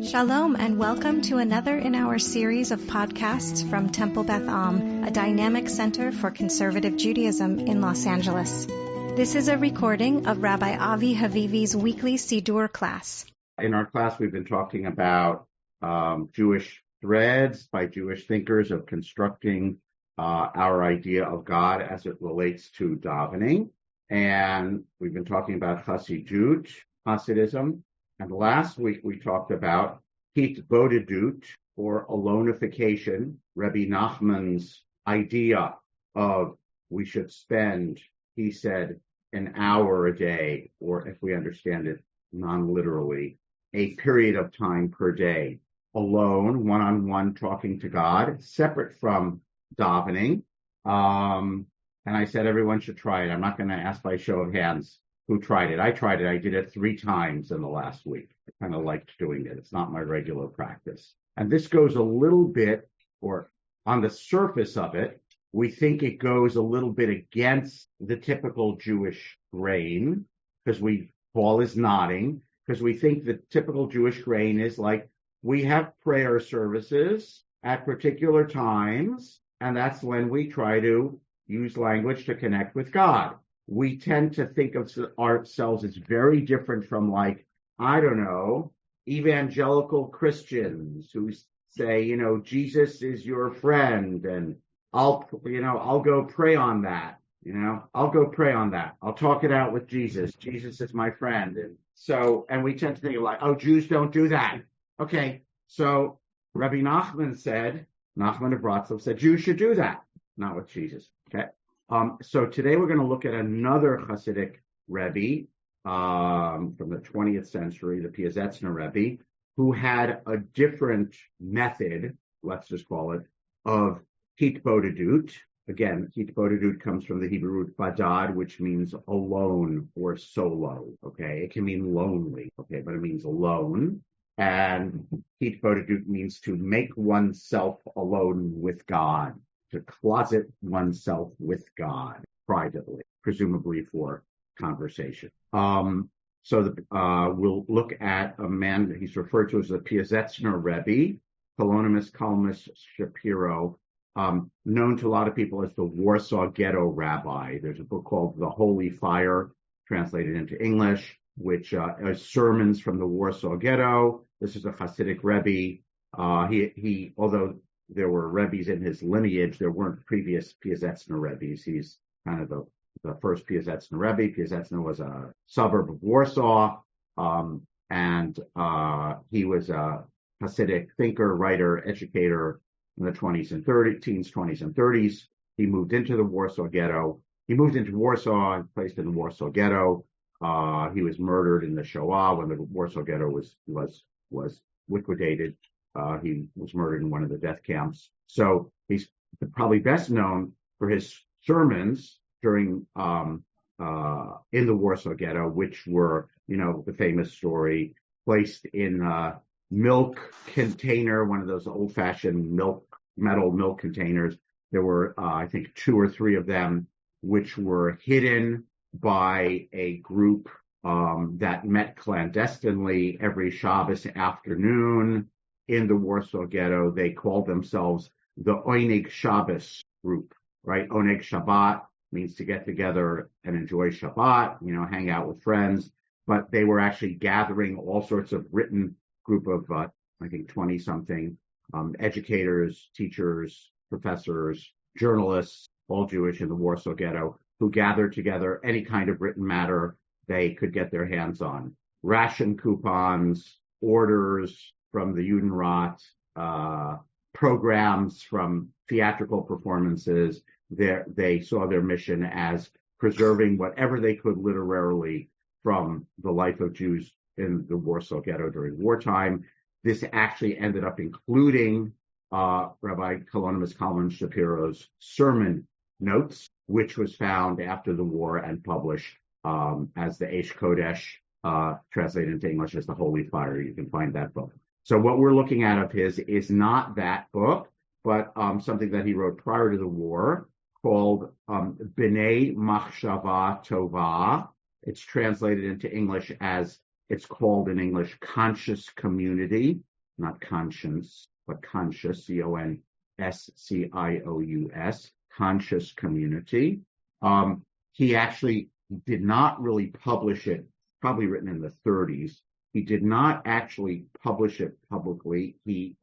Shalom and welcome to another in our series of podcasts from Temple Beth, a dynamic center for conservative Judaism in Los Angeles. This is a recording of Rabbi Avi Havivi's weekly Siddur class. In our class, we've been talking about Jewish threads by Jewish thinkers of constructing our idea of God as it relates to davening. And we've been talking about Hasidism. And last week we talked about Hitbodedut, or alonification, Rabbi Nachman's idea of we should spend, he said, an hour a day, or if we understand it non-literally, a period of time per day, alone, one-on-one, talking to God, separate from davening. And I said everyone should try it. I'm not going to ask by show of hands who tried it. I tried it. I did it 3 times in the last week. I kind of liked doing it. It's not my regular practice. And this goes a little bit, or on the surface of it, we think it goes a little bit against the typical Jewish grain, because Paul is nodding, because we think the typical Jewish grain is like, we have prayer services at particular times, and that's when we try to use language to connect with God. We tend to think of ourselves as very different from, like, I don't know, evangelical Christians who say, Jesus is your friend, and I'll go pray on that. I'll go pray on that. I'll talk it out with Jesus. Jesus is my friend. And we tend to think like, oh, Jews don't do that. Okay. So Rabbi Nachman of Bratslav said Jews should do that. Not with Jesus. Okay. So today we're going to look at another Hasidic Rebbe from the 20th century, the Piaseczner Rebbe, who had a different method, let's just call it, of Hitbodedut. Again, Hitbodedut comes from the Hebrew root badad, which means alone or solo. Okay, it can mean lonely. Okay, but it means alone. And Hitbodedut means to make oneself alone with God, to closet oneself with God privately, presumably for conversation. We'll look at a man that he's referred to as the Piaseczner Rebbe, Polonimus Kalmus Shapiro, known to a lot of people as the Warsaw Ghetto Rabbi. There's a book called The Holy Fire, translated into English, which is sermons from the Warsaw Ghetto. This is a Hasidic Rebbe. He although there were Rebbes in his lineage, there weren't previous Piaseczner Rebbes. He's kind of the first Piaseczner Rebbe. Piaseczner was a suburb of Warsaw, and he was a Hasidic thinker, writer, educator in the teens, 20s, and 30s. He moved into the Warsaw Ghetto. He moved into Warsaw and placed in the Warsaw Ghetto. He was murdered in the Shoah when the Warsaw Ghetto was liquidated. He was murdered in one of the death camps. So he's probably best known for his sermons during in the Warsaw Ghetto, which were, the famous story, placed in a milk container, one of those old-fashioned metal milk containers. There were, I think, 2 or 3 of them, which were hidden by a group that met clandestinely every Shabbos afternoon in the Warsaw Ghetto. They called themselves the Oneg Shabbos group, right? Oneg Shabbat means to get together and enjoy Shabbat, hang out with friends. But they were actually gathering all sorts of written group of, I think, 20-something educators, teachers, professors, journalists, all Jewish in the Warsaw Ghetto, who gathered together any kind of written matter they could get their hands on. Ration coupons, orders from the Judenrat, programs from theatrical performances. They saw their mission as preserving whatever they could literarily from the life of Jews in the Warsaw Ghetto during wartime. This actually ended up including Rabbi Polonimus Kalman Shapiro's sermon notes, which was found after the war and published as the Eish Kodesh, translated into English as the Holy Fire. You can find that book. So what we're looking at of his is not that book, but something that he wrote prior to the war called B'nai Machshava Tova. It's translated into English as, it's called in English, Conscious Community. not conscience, but conscious, C-O-N-S-C-I-O-U-S, conscious community. He actually did not really publish it, probably written in the 30s. He did not actually publish it publicly. He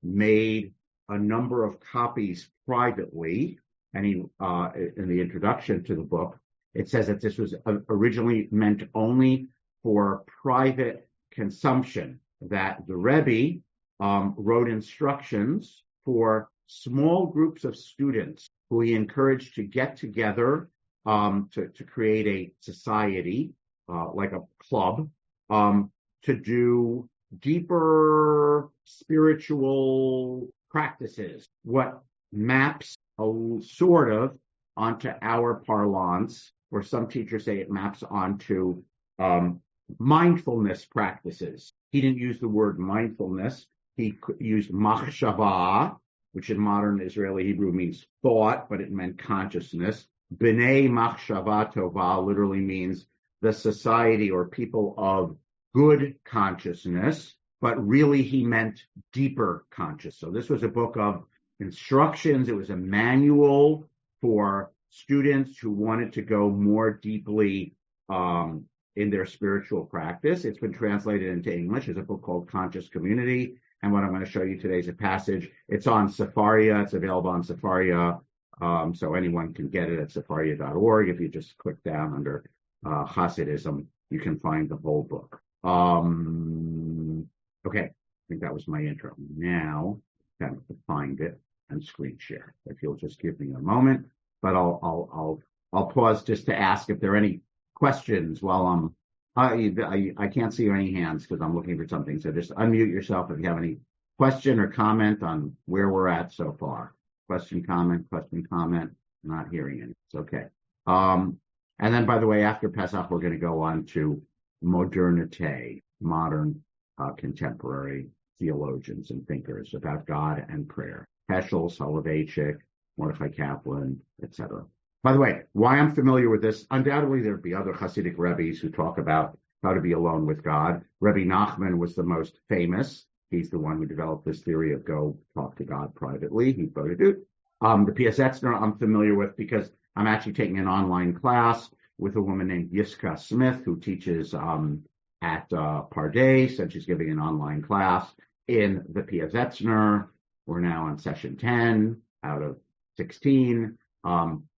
made a number of copies privately, and he, in the introduction to the book, it says that this was originally meant only for private consumption, that the Rebbe wrote instructions for small groups of students who he encouraged to get together to create a society, like a club, to do deeper spiritual practices, what maps sort of onto our parlance, or some teachers say it maps onto mindfulness practices. He didn't use the word mindfulness. He used machshava, which in modern Israeli Hebrew means thought, but it meant consciousness. B'nai machshava tova literally means the society or people of good consciousness, but really he meant deeper conscious. So this was a book of instructions. It was a manual for students who wanted to go more deeply in their spiritual practice. It's been translated into English. It's a book called Conscious Community. And what I'm going to show you today is a passage. It's on Sefaria. It's available on Sefaria. So anyone can get it at sefaria.org. If you just click down under Hasidism, you can find the whole book. Okay. I think that was my intro. Now, I'm going to find it and screen share. If you'll just give me a moment, but I'll pause just to ask if there are any questions while I can't see any hands because I'm looking for something. So just unmute yourself if you have any question or comment on where we're at so far. Question, comment. Not hearing any. It's okay. And then, by the way, after Pesach, we're going to go on to modernite, modern contemporary theologians and thinkers about God and prayer. Heschel, Soloveitchik, Mordechai Kaplan, etc. By the way, why I'm familiar with this, undoubtedly there'd be other Hasidic Rebbes who talk about how to be alone with God. Rebbe Nachman was the most famous. He's the one who developed this theory of go talk to God privately. He voted it. The Piaseczner I'm familiar with because I'm actually taking an online class with a woman named Yiska Smith who teaches at Pardes, and she's giving an online class in the Piaseczner. We're now on session 10 out of 16.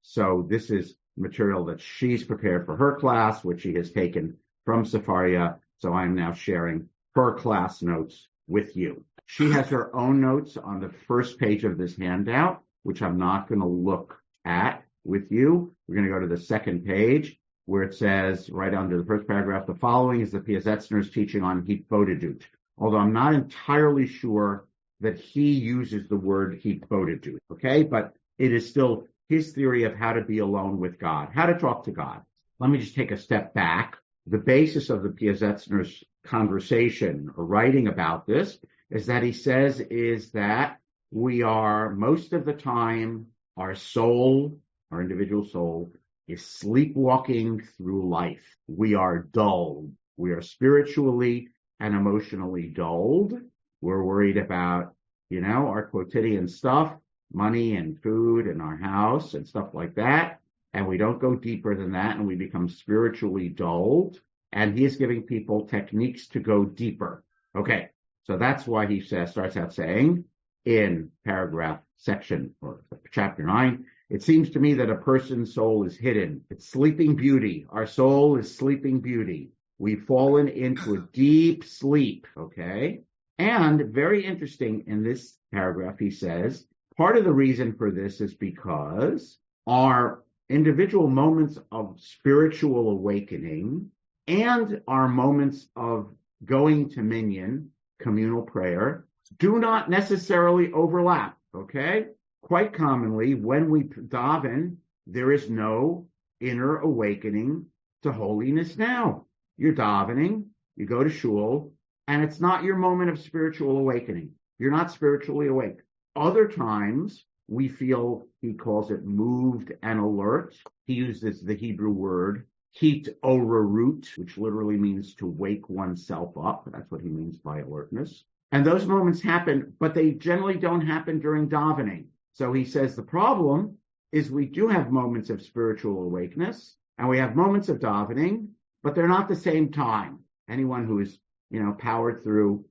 So this is material that she's prepared for her class, which she has taken from Sefaria. So I'm now sharing her class notes with you. She has her own notes on the first page of this handout, which I'm not going to look at with you. We're going to go to the second page where it says right under the first paragraph, the following is the Piasetzner's teaching on Hitbodedut. Although I'm not entirely sure that he uses the word Hitbodedut, okay? But it is still his theory of how to be alone with God, how to talk to God. Let me just take a step back. The basis of the Piasetzner's conversation or writing about this is that he says is that we are most of the time, our soul, our individual soul, is sleepwalking through life. We are dulled. We are spiritually and emotionally dulled. We're worried about, our quotidian stuff, money and food and our house and stuff like that. And we don't go deeper than that, and we become spiritually dulled. And he is giving people techniques to go deeper. Okay, so that's why he starts out saying in paragraph section or chapter 9, it seems to me that a person's soul is hidden. It's sleeping beauty. Our soul is sleeping beauty. We've fallen into a deep sleep, okay? And very interesting in this paragraph, he says, part of the reason for this is because our individual moments of spiritual awakening and our moments of going to minyan, communal prayer, do not necessarily overlap, okay? Quite commonly, when we daven, there is no inner awakening to holiness now. You're davening, you go to shul, and it's not your moment of spiritual awakening. You're not spiritually awake. Other times, we feel, he calls it moved and alert. He uses the Hebrew word, hit orarut, which literally means to wake oneself up. That's what he means by alertness. And those moments happen, but they generally don't happen during davening. So he says the problem is we do have moments of spiritual awakeness and we have moments of davening, but they're not the same time. Anyone who's, powered through,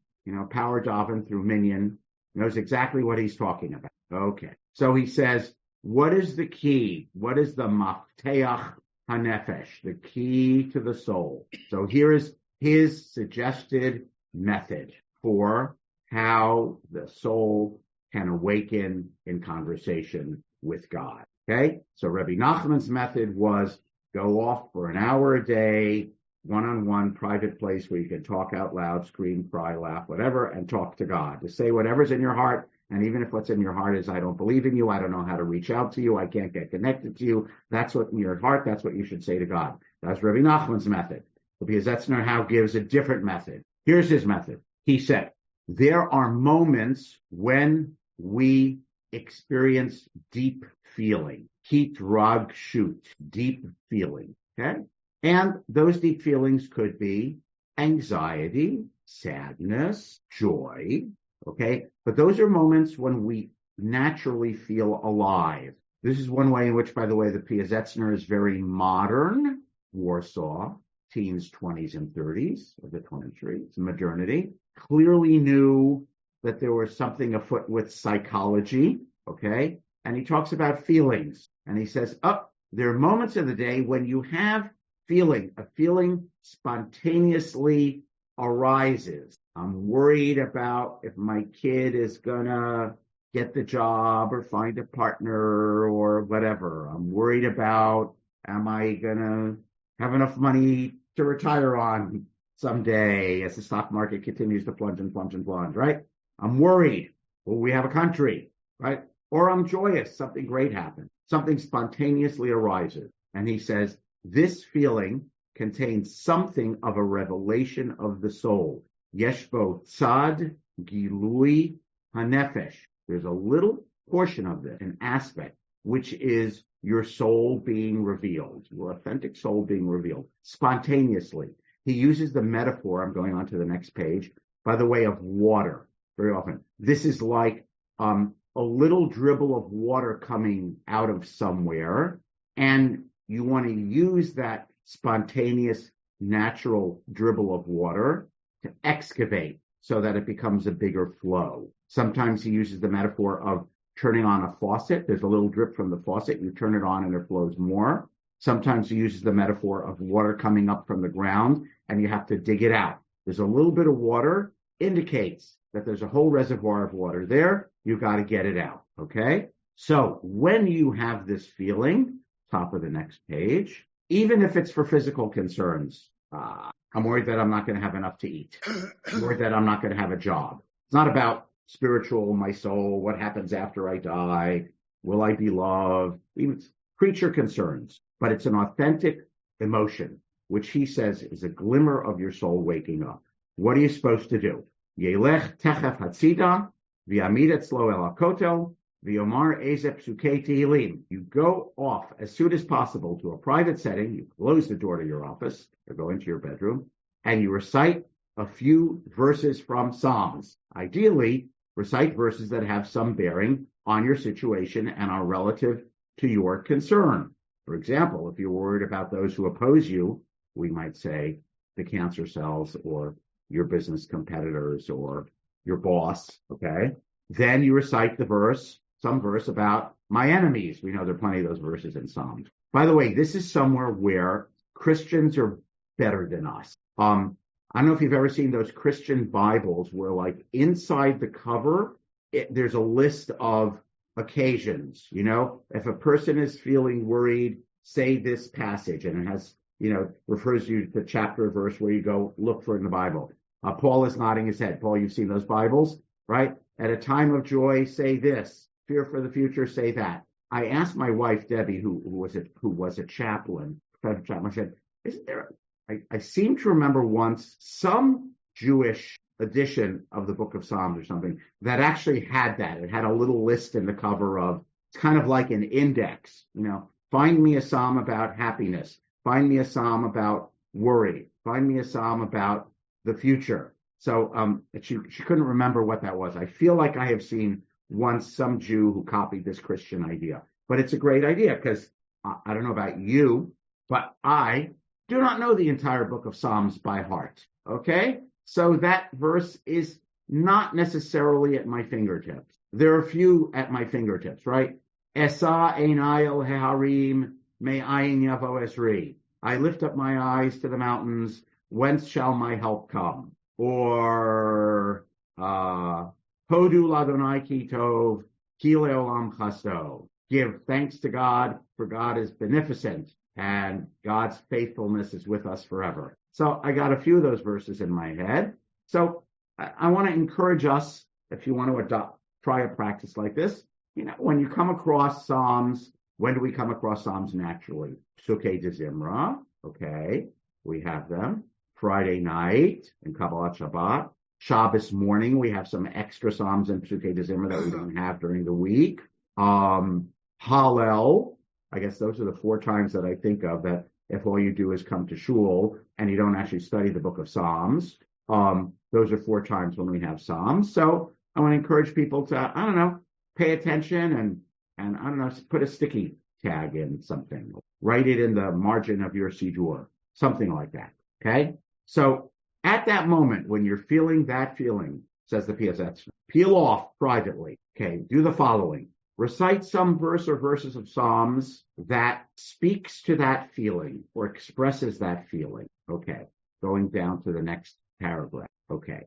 power daven through Minyan knows exactly what he's talking about. Okay. So he says, what is the key? What is the mafteach hanefesh, the key to the soul? So here is his suggested method for how the soul can awaken in conversation with God. Okay? So Rabbi Nachman's method was go off for an hour a day, one-on-one private place where you can talk out loud, scream, cry, laugh, whatever, and talk to God. To say whatever's in your heart, and even if what's in your heart is, I don't believe in you, I don't know how to reach out to you, I can't get connected to you, that's what in your heart, that's what you should say to God. That's Rabbi Nachman's method. Rabbi Piaseczner now gives a different method. Here's his method. He said, there are moments when we experience deep feeling. Heat, rag, shoot, deep feeling. Okay? And those deep feelings could be anxiety, sadness, joy. Okay? But those are moments when we naturally feel alive. This is one way in which, by the way, the Piaseczner is very modern. Warsaw, teens, 20s, and 30s of the 20th century. It's modernity. Clearly knew that there was something afoot with psychology, okay? And he talks about feelings. And he says, there are moments of the day when you have feeling, a feeling spontaneously arises. I'm worried about if my kid is gonna get the job or find a partner or whatever. I'm worried about, am I gonna have enough money to retire on someday as the stock market continues to plunge and plunge and plunge, right? I'm worried. Will we have a country, right? Or I'm joyous. Something great happened. Something spontaneously arises. And he says, this feeling contains something of a revelation of the soul. Yeshbo tzad gilui hanefesh. There's a little portion of this, an aspect, which is your soul being revealed, your authentic soul being revealed spontaneously. He uses the metaphor, I'm going on to the next page, by the way of water very often. This is like a little dribble of water coming out of somewhere, and you want to use that spontaneous, natural dribble of water to excavate so that it becomes a bigger flow. Sometimes he uses the metaphor of turning on a faucet. There's a little drip from the faucet. You turn it on and it flows more. Sometimes he uses the metaphor of water coming up from the ground and you have to dig it out. There's a little bit of water, indicates that there's a whole reservoir of water there. You got to get it out. Okay. So when you have this feeling, top of the next page, even if it's for physical concerns, I'm worried that I'm not going to have enough to eat. I'm worried that I'm not going to have a job. It's not about spiritual, my soul, what happens after I die, will I be loved, even creature concerns. But it's an authentic emotion, which he says is a glimmer of your soul waking up. What are you supposed to do? Yelech techef hatzida, v'yamid etzlo el hakotel, v'yomar ezeh psukei tehillim. You go off as soon as possible to a private setting, you close the door to your office, or go into your bedroom, and you recite a few verses from Psalms. Ideally, recite verses that have some bearing on your situation and are relative to your concern. For example, if you're worried about those who oppose you, we might say the cancer cells or your business competitors or your boss, okay? Then you recite the verse, some verse about my enemies. We know there are plenty of those verses in Psalms. By the way, this is somewhere where Christians are better than us. I don't know if you've ever seen those Christian Bibles where, like, inside the cover, there's a list of occasions. You know, if a person is feeling worried, say this passage, and it has, refers you to the chapter or verse where you go look for it in the Bible. Paul is nodding his head. Paul, you've seen those Bibles, right? At a time of joy, say this. Fear for the future, say that. I asked my wife, Debbie, who was a chaplain, I said, isn't there, I seem to remember once some Jewish edition of the Book of Psalms or something that actually had that. It had a little list in the cover of, it's kind of like an index, find me a psalm about happiness, find me a psalm about worry, find me a psalm about the future. So she couldn't remember what that was. I feel like I have seen once some Jew who copied this Christian idea, but it's a great idea because I don't know about you, but I do not know the entire book of Psalms by heart. Okay, so that verse is not necessarily at my fingertips. There are a few at my fingertips, right? Esa einai el heharim me'ayin yavo esri. I lift up my eyes to the mountains. Whence shall my help come? Or Hodu ladonai ki tov ki leolam chasto. Give thanks to God, for God is beneficent, and God's faithfulness is with us forever. So I got a few of those verses in my head. So I want to encourage us, if you want to try a practice like this, when you come across Psalms, when do we come across Psalms naturally? Psukei de Zimra, okay, we have them. Friday night in Kabbalat Shabbat. Shabbos morning, we have some extra Psalms in Psukei de Zimra that we don't have during the week. Hallel, I guess those are the 4 times that I think of that if all you do is come to shul and you don't actually study the book of Psalms. Those are 4 times when we have Psalms. So I want to encourage people to, pay attention and put a sticky tag in something. Write it in the margin of your Siddur, something like that. Okay? So at that moment, when you're feeling that feeling, says the Piaseczner, peel off privately. Okay, do the following. Recite some verse or verses of Psalms that speaks to that feeling or expresses that feeling. Okay, going down to the next paragraph. Okay,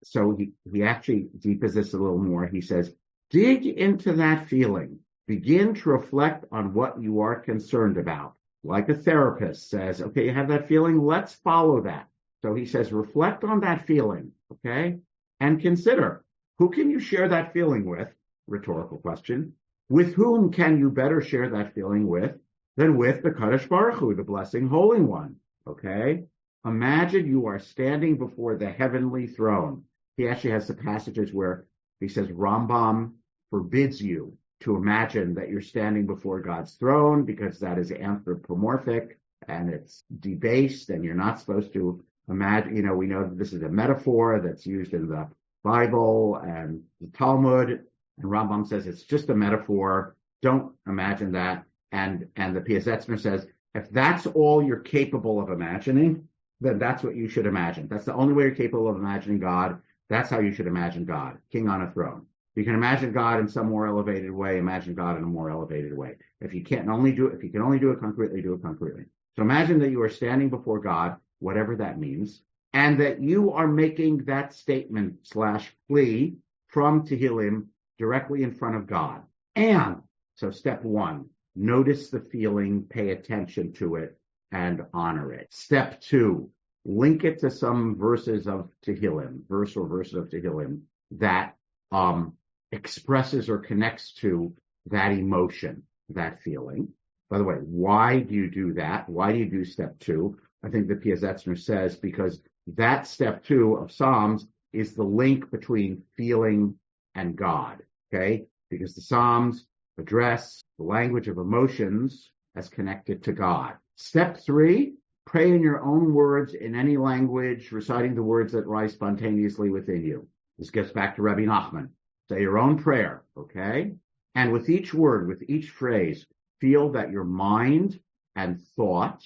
so he actually deepens this a little more. He says, dig into that feeling. Begin to reflect on what you are concerned about. Like a therapist says, okay, you have that feeling, let's follow that. So he says, reflect on that feeling, okay? And consider, who can you share that feeling with? Rhetorical question. With whom can you better share that feeling with than with the Kadosh Baruch Hu, the blessing Holy One, okay? Imagine you are standing before the heavenly throne. He actually has some passages where he says Rambam forbids you to imagine that you're standing before God's throne because that is anthropomorphic and it's debased and you're not supposed to imagine, we know that this is a metaphor that's used in the Bible and the Talmud, and Rambam says it's just a metaphor. Don't imagine that. And the Piaseczner says, if that's all you're capable of imagining, then that's what you should imagine. That's the only way you're capable of imagining God. That's how you should imagine God, king on a throne. You can imagine God in some more elevated way, imagine God in a more elevated way. If you can only do it concretely, do it concretely. So imagine that you are standing before God, whatever that means, and that you are making that statement / plea from Tehillim directly in front of God. And so step 1, notice the feeling, pay attention to it, and honor it. Step 2, link it to some verses of Tehillim, verse or verses of Tehillim that expresses or connects to that emotion, that feeling. By the way, why do you do that? Why do you do step 2? I think the Piaseczner says because that step 2 of Psalms is the link between feeling and God, okay? Because the Psalms address the language of emotions as connected to God. Step 3, pray in your own words in any language, reciting the words that rise spontaneously within you. This gets back to Rabbi Nachman. Say your own prayer, okay? And with each word, with each phrase, feel that your mind and thought,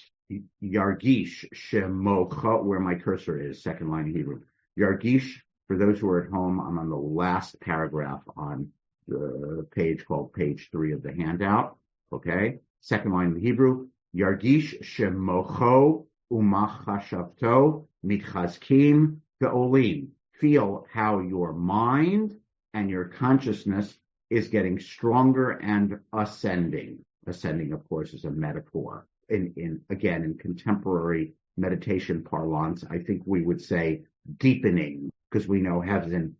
yargish shemocha, where my cursor is, second line in Hebrew. Yargish, for those who are at home, I'm on the last paragraph on the page called page 3 of the handout, okay? Second line in Hebrew, yargish shemocho umachashavto mitchazkim ve'olim. Feel how your mind and your consciousness is getting stronger and ascending. Ascending, of course, is a metaphor. In contemporary meditation parlance, I think we would say deepening, because we know heaven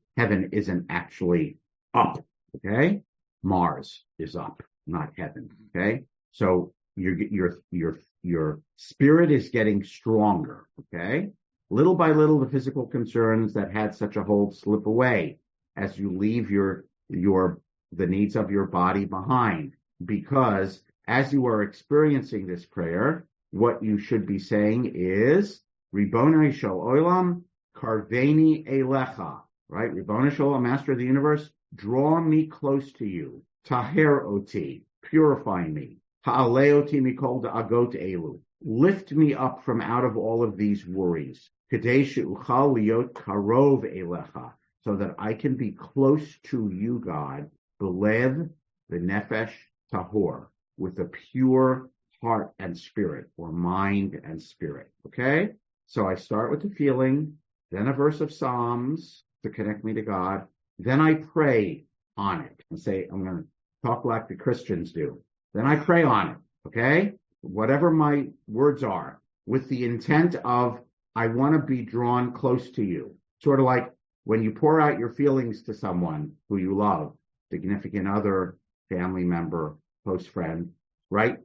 isn't actually up, okay? Mars is up, not heaven, okay? So your spirit is getting stronger, okay? Little by little, the physical concerns that had such a hold slip away as you leave the needs of your body behind, because as you are experiencing this prayer, what you should be saying is, Ribonai Shel Olam, Karveni elecha, right? Ribono Shalom, Master of the Universe, draw me close to you. Taher oti, purify me. Ha'alei oti mikol da'agot elu, lift me up from out of all of these worries. Kadei she'uchal liot karov elecha, so that I can be close to you, God. Belev v'nefesh tahor, with a pure heart and spirit, or mind and spirit. Okay? So I start with the feeling, then a verse of Psalms to connect me to God. Then I pray on it and say, I'm going to talk like the Christians do. Then I pray on it. Okay? Whatever my words are, with the intent of, I want to be drawn close to you. Sort of like when you pour out your feelings to someone who you love, significant other, family member, close friend, right?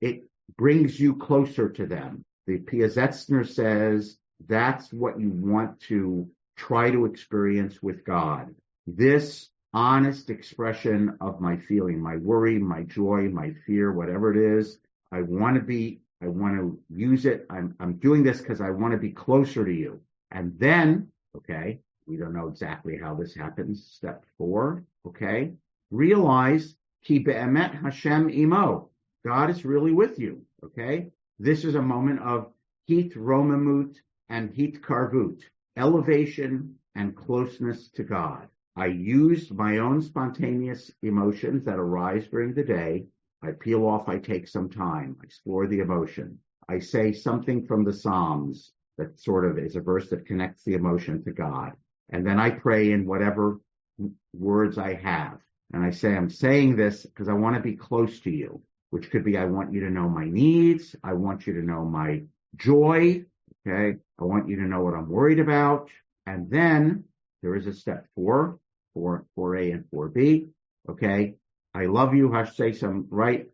It brings you closer to them. The Piaseczner says that's what you want to try to experience with God. This honest expression of my feeling, my worry, my joy, my fear, whatever it is, I want to use it. I'm doing this because I want to be closer to you. And then, okay, we don't know exactly how this happens. Step 4, okay, realize ki be'emet Hashem imo. God is really with you, okay? This is a moment of hit romamut and hit karvut, elevation and closeness to God. I used my own spontaneous emotions that arise during the day. I peel off, I take some time, I explore the emotion. I say something from the Psalms that sort of is a verse that connects the emotion to God. And then I pray in whatever words I have. And I say, I'm saying this because I want to be close to you, which could be, I want you to know my needs. I want you to know my joy. Okay. I want you to know what I'm worried about. And then there is a step 4A and 4B. Okay. I love you. Say some right.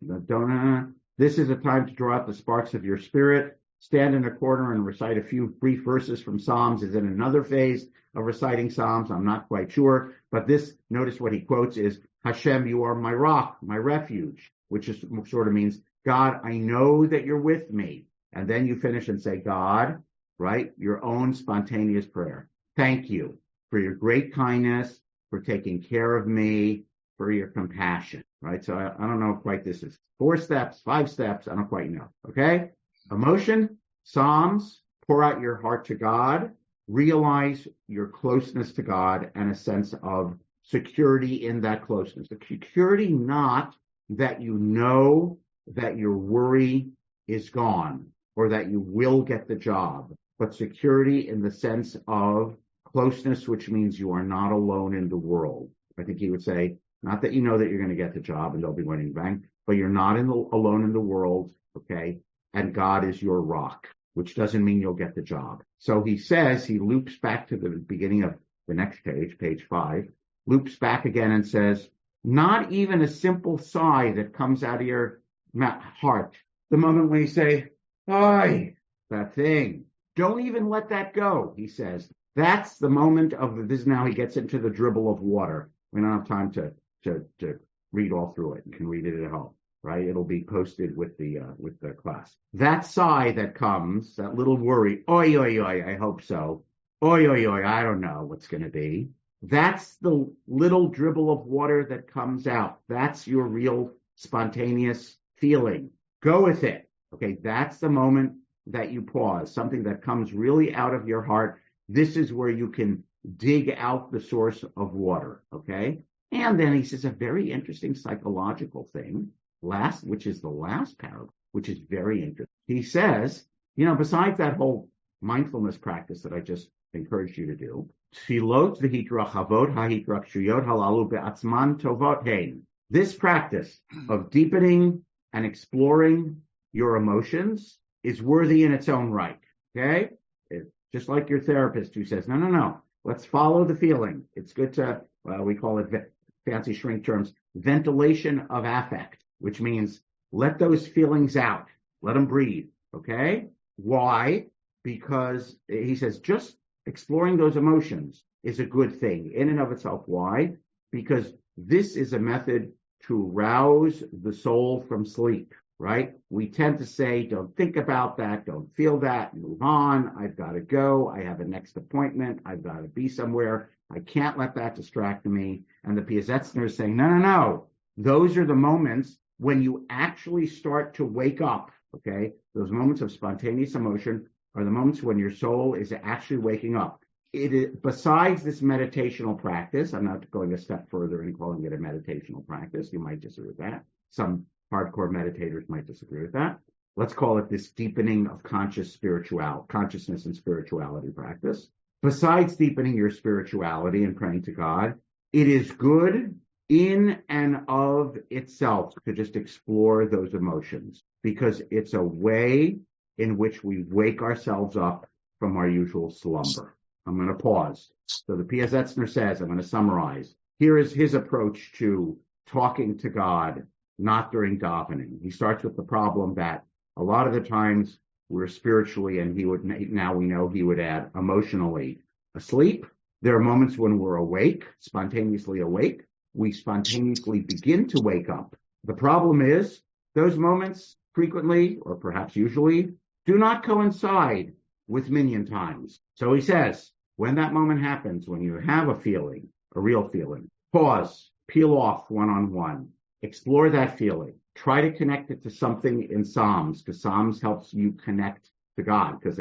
This is a time to draw out the sparks of your spirit. Stand in a corner and recite a few brief verses from Psalms. Is in another phase of reciting Psalms. I'm not quite sure. But this, notice what he quotes is, Hashem, you are my rock, my refuge, which is sort of means, God, I know that you're with me. And then you finish and say, God, right? Your own spontaneous prayer. Thank you for your great kindness, for taking care of me, for your compassion, right? So I don't know quite this is 4 steps, 5 steps. I don't quite know. Okay. Emotion, Psalms, pour out your heart to God, realize your closeness to God and a sense of security in that closeness. The security, not that you know that your worry is gone or that you will get the job, but security in the sense of closeness, which means you are not alone in the world. I think he would say, not that you know that you're going to get the job and they'll be winning bank, but you're not alone in the world, okay? And God is your rock, which doesn't mean you'll get the job. So he says, he loops back to the beginning of the next page, page 5, loops back again and says, not even a simple sigh that comes out of your heart. The moment when you say, "Ay," that thing, don't even let that go, he says. That's the moment of this. Now he gets into the dribble of water. We don't have time to read all through it. You can read it at home, right? It'll be posted with the class. That sigh that comes, that little worry, oi, oi, oi, I hope so. Oi, oi, oi, I don't know what's going to be. That's the little dribble of water that comes out. That's your real spontaneous feeling. Go with it. Okay, that's the moment that you pause, something that comes really out of your heart. This is where you can dig out the source of water, okay? And then he says a very interesting psychological thing, which is the last paragraph, which is very interesting. He says, besides that whole mindfulness practice that I just encouraged you to do, tfilot v'hitrachavot ha'hitrachshuyot halalu be'atzman tovot hein. This practice of deepening and exploring your emotions is worthy in its own right, okay? Just like your therapist who says, no, let's follow the feeling. It's good to, we call it fancy shrink terms, ventilation of affect, which means let those feelings out, let them breathe, okay? Why? Because he says just exploring those emotions is a good thing in and of itself. Why? Because this is a method to rouse the soul from sleep, right? We tend to say, don't think about that, don't feel that, move on. I've got to go. I have a next appointment. I've got to be somewhere. I can't let that distract me. And the Piaseczner is saying, no. Those are the moments when you actually start to wake up, okay? Those moments of spontaneous emotion are the moments when your soul is actually waking up. It is, besides this meditational practice, I'm not going a step further in calling it a meditational practice. You might disagree with that. Some hardcore meditators might disagree with that. Let's call it this deepening of consciousness and spirituality practice. Besides deepening your spirituality and praying to God, it is good in and of itself to just explore those emotions, because it's a way in which we wake ourselves up from our usual slumber. I'm going to pause. So the Piaseczner says, I'm going to summarize. Here is his approach to talking to God, not during davening. He starts with the problem that a lot of the times we're spiritually, and now we know he would add emotionally asleep. There are moments when we're awake, spontaneously awake. We spontaneously begin to wake up. The problem is those moments frequently, or perhaps usually, do not coincide with minyan times. So he says, when that moment happens, when you have a feeling, a real feeling, pause, peel off one-on-one, explore that feeling, try to connect it to something in Psalms, because Psalms helps you connect to God, because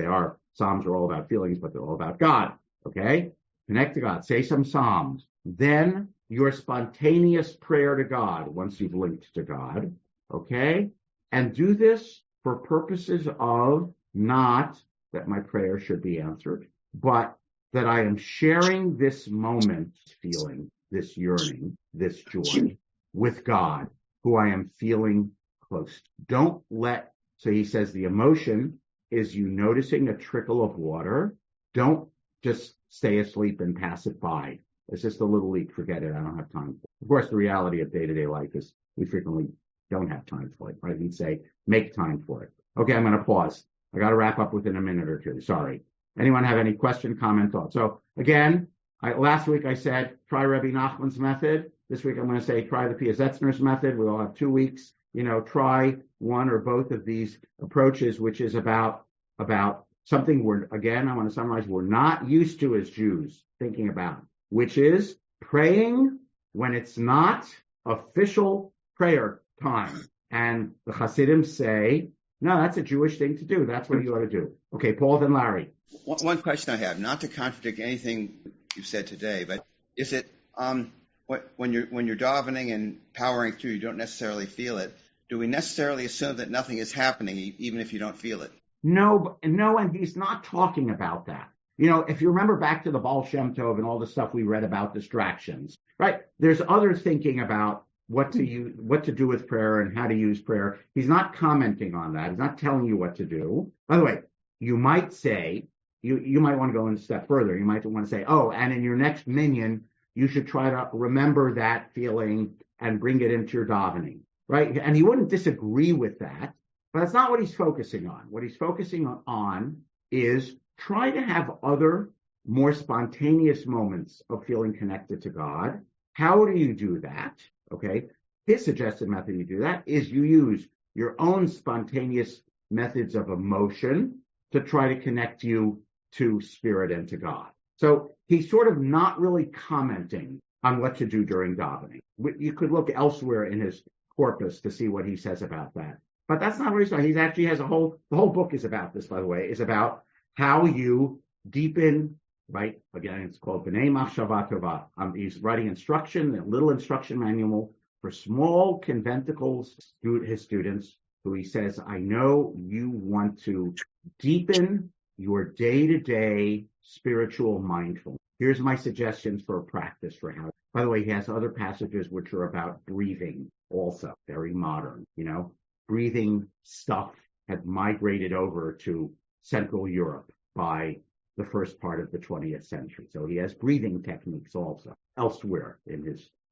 Psalms are all about feelings, but they're all about God, okay? Connect to God, say some Psalms. Then your spontaneous prayer to God, once you've linked to God, okay? And do this for purposes of not that my prayer should be answered, but that I am sharing this moment, feeling, this yearning, this joy with God, who I am feeling close to. Don't let, so he says the emotion is you noticing a trickle of water. Don't just stay asleep and pass it by. It's just a little leak, forget it, I don't have time for it. Of course, the reality of day-to-day life is we frequently don't have time for it, right? He'd say, make time for it. Okay, I'm going to pause. I got to wrap up within a minute or two. Sorry. Anyone have any question, comment, thought? So again, last week I said, try Rabbi Nachman's method. This week I'm going to say, try the Piasetzner's method. We all have 2 weeks. Try one or both of these approaches, which is about something I want to summarize, we're not used to as Jews thinking about, which is praying when it's not official prayer time. And the Hasidim say, no, that's a Jewish thing to do. That's what you ought to do. Okay, Paul, then Larry. One question I have, not to contradict anything you said today, but is it when you're davening and powering through, you don't necessarily feel it? Do we necessarily assume that nothing is happening, even if you don't feel it? No, and he's not talking about that. If you remember back to the Baal Shem Tov and all the stuff we read about distractions, right? There's other thinking about what to do with prayer and how to use prayer. He's not commenting on that. He's not telling you what to do. By the way, you might say, you might want to go a step further. You might want to say, and in your next minyan, you should try to remember that feeling and bring it into your davening, right? And he wouldn't disagree with that, but that's not what he's focusing on. What he's focusing on is try to have other, more spontaneous moments of feeling connected to God. How do you do that? Okay. His suggested method you do that is you use your own spontaneous methods of emotion to try to connect you to spirit and to God. So he's sort of not really commenting on what to do during davening. You could look elsewhere in his corpus to see what he says about that. But that's not what he's saying. He actually has the whole book is about this, by the way, is about how you deepen, right? Again, it's called B'nai Machshava Tova. He's writing a little instruction manual for small conventicles, his students, who he says, I know you want to deepen your day-to-day spiritual mindfulness. Here's my suggestions for a practice for how. By the way, he has other passages which are about breathing also, very modern, breathing stuff had migrated over to Central Europe by the first part of the 20th century. So he has breathing techniques also elsewhere in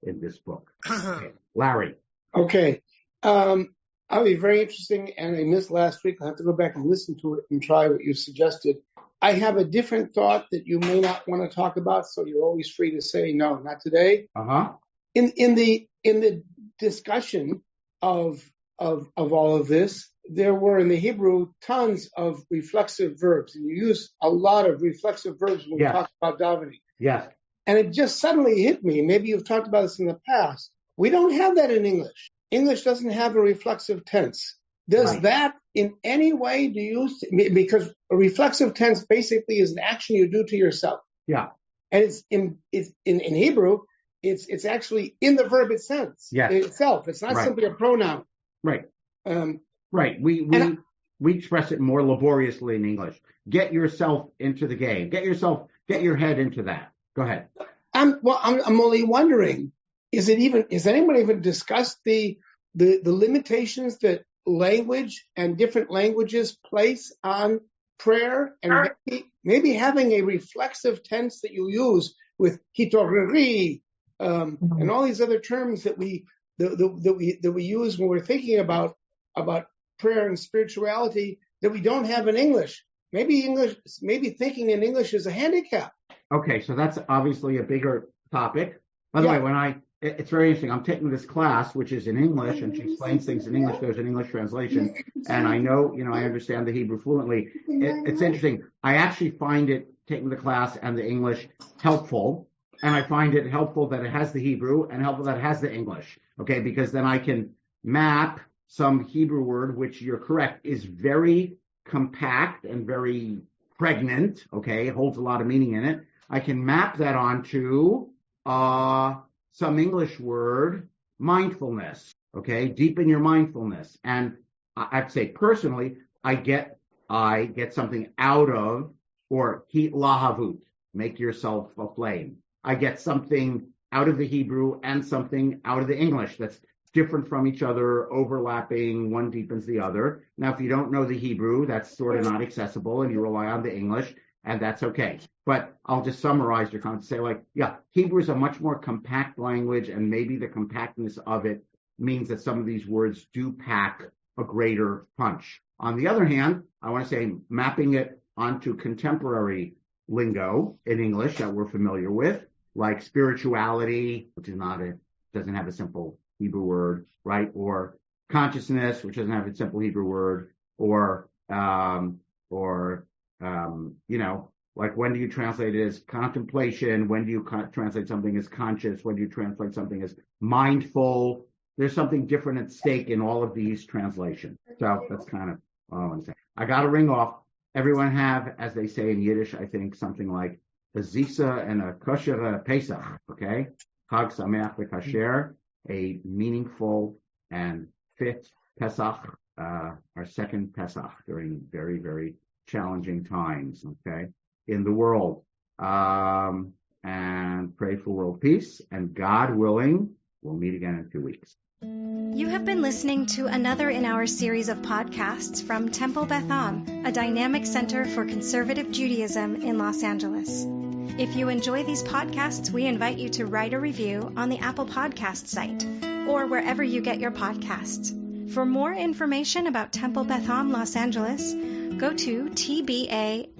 this book. Okay. Larry. Okay. I'll be very interesting, and I missed last week. I'll have to go back and listen to it and try what you suggested. I have a different thought that you may not want to talk about, so you're always free to say no, not today. Uh-huh. In the discussion of of all of this, there were in the Hebrew tons of reflexive verbs, and you use a lot of reflexive verbs when we talk about davening. Yes. And it just suddenly hit me. Maybe you've talked about this in the past. We don't have that in English. English doesn't have a reflexive tense. Does that in any way do you? Because a reflexive tense basically is an action you do to yourself. Yeah. And it's in Hebrew, it's actually in the verb itself. It's not simply a pronoun. Right. Right. We express it more laboriously in English. Get yourself into the game. Get your head into that. Go ahead. I'm only wondering, has anyone even discussed the limitations that language and different languages place on prayer, and maybe having a reflexive tense that you use with hitoreri, and all these other terms that we use when we're thinking about prayer and spirituality that we don't have in English. Maybe thinking in English is a handicap. Okay, so that's obviously a bigger topic. By the way, it's very interesting. I'm taking this class, which is in English, and she explains things in English. There's an English translation, and I know, I understand the Hebrew fluently. It's interesting. I actually find it, taking the class and the English, helpful, and I find it helpful that it has the Hebrew and helpful that it has the English, okay, because then I can map some Hebrew word, which you're correct, is very compact and very pregnant, okay, it holds a lot of meaning in it. I can map that onto some English word, mindfulness, okay, deepen your mindfulness. And I'd say personally, I get something out of, or heat lahavut, make yourself a flame. I get something out of the Hebrew and something out of the English that's different from each other, overlapping, one deepens the other. Now, if you don't know the Hebrew, that's sort of not accessible, and you rely on the English, and that's okay. But I'll just summarize your comment to say, Hebrew is a much more compact language, and maybe the compactness of it means that some of these words do pack a greater punch. On the other hand, I want to say mapping it onto contemporary lingo in English that we're familiar with, like spirituality, which doesn't have a simple Hebrew word, right? Or consciousness, which doesn't have a simple Hebrew word, or like when do you translate it as contemplation? When do you translate something as conscious? When do you translate something as mindful? There's something different at stake in all of these translations. So that's kind of all I want to say. I got to ring off. Everyone have, as they say in Yiddish, I think something like a zisa and a kosher Pesach, okay? Chag Sameach v'kasher, a meaningful and fit Pesach, our second Pesach during very, very challenging times, okay, in the world. And pray for world peace, and God willing, we'll meet again in 2 weeks. You have been listening to another in our series of podcasts from Temple Beth Am, a dynamic center for conservative Judaism in Los Angeles. If you enjoy these podcasts, we invite you to write a review on the Apple Podcast site or wherever you get your podcasts. For more information about Temple Beth Am Los Angeles, go to tbala.org.